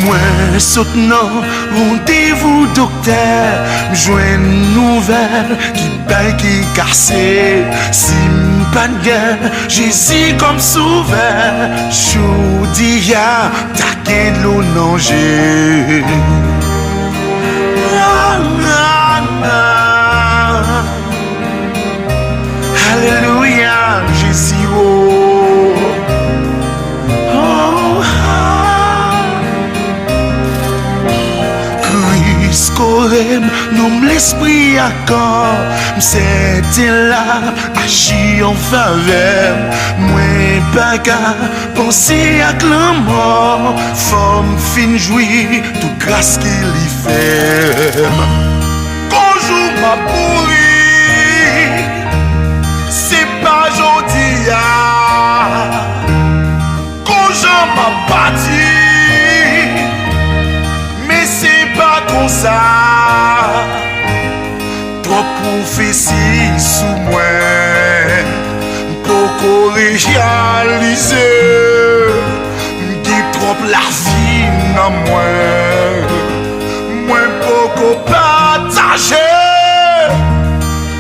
Moi soutenant rendez-vous docteur, m'joins nouvelle qui baille qui cassé. Si m'pas de guerre, Jésus comme sauveur. Jodi ya taquin de l'eau nanger. Alléluia, Jésus oh. Kris korem, nomme l'esprit à corps. C'était là, agit en faveur. Moi pas qu'à penser à l'amour. Femme fin jouir, tout grâce qu'il y fait. Bonjour ma pourrie, c'est pas jodi ya. Quand j'en m'a bâti, mais c'est pas comme ça. Trop prophéties sous moi, pour réaliser. M'dit trop la vie dans moi. Moi pour partager.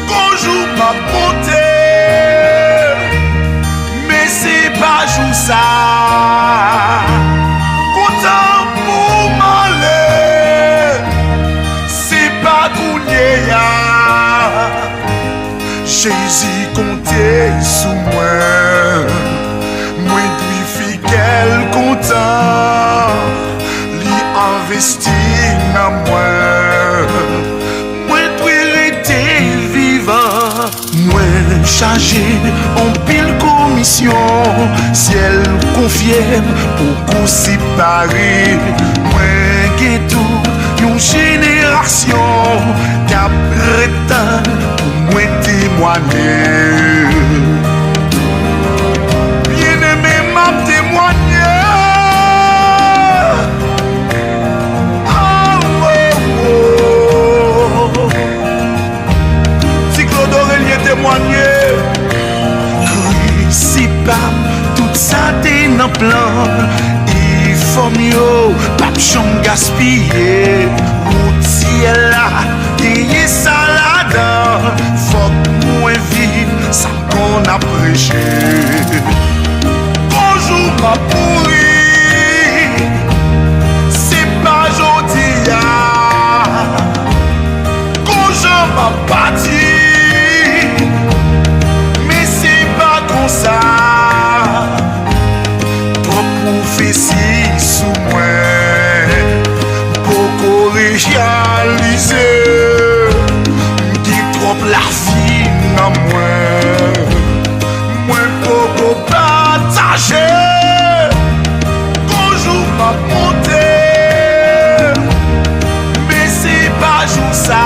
Bonjour ma bonté, mais c'est pas juste ça. Content pour m'aller, c'est pas goûter ya. Jésus comptait sous moi, moi lui fidèle content, lui investi dans moi. Chargé en pile commission, ciel confié pour qu'on séparer. Moi qui tout une génération qui a prétend pour moi témoigner. Bien-aimé m'a témoigné. Si Claude Aurelien témoigné. Si pas tout ça t'es dans plan, il faut mieux pas de chambre gaspiller. Routier là, t'es salade, faut moins vivre ça qu'on a prêché. Bonjour ma pourrie, c'est pas jodi ya. Quand je m'a bâti. Ça, trop prophéties sous moi, pour réaliser, m'dit trop la vie dans moi, moi pour partager, bonjour ma bonté, mais c'est pas juste ça.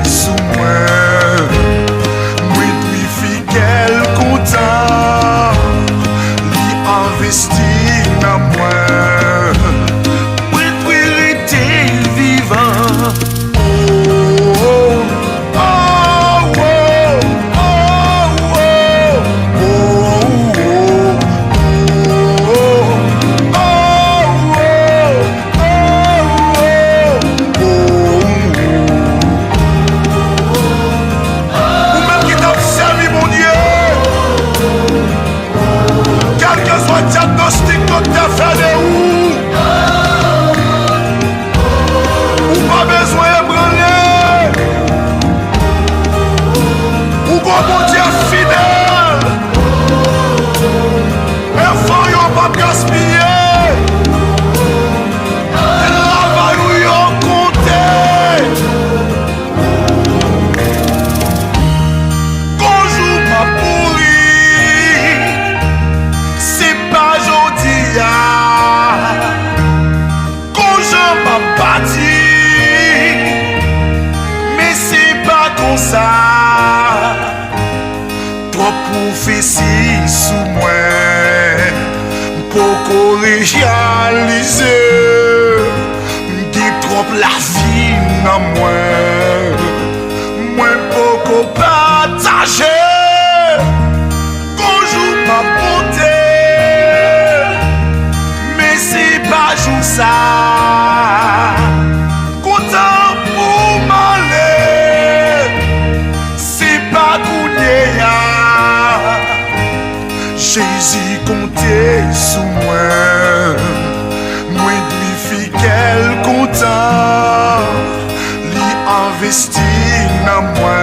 Sous moi, moi lui fidèle content, lui investi dans moi, moi lui rester vivant. Oh, oh, oh, oh, oh, oh, diagnostic docteur fait de où? Ou pas besoin de branler? Ou bon Dieu fidèle? Mais faut yon pas gaspiller. Travail ou yon compter. Bonjour ma pourrie, c'est pas jodi ya. Quand je m'a bâti, mais c'est pas comme ça. Trop prophéties sous moi, pour réaliser, m'dit trop la vie dans moi. yo partager. Bonjour ma bonté, mais c'est pas jour ça. Content pour m'aller, c'est pas gounéa. Jésus comptait sous moi, moi lui fit quel content, lui investi dans moi.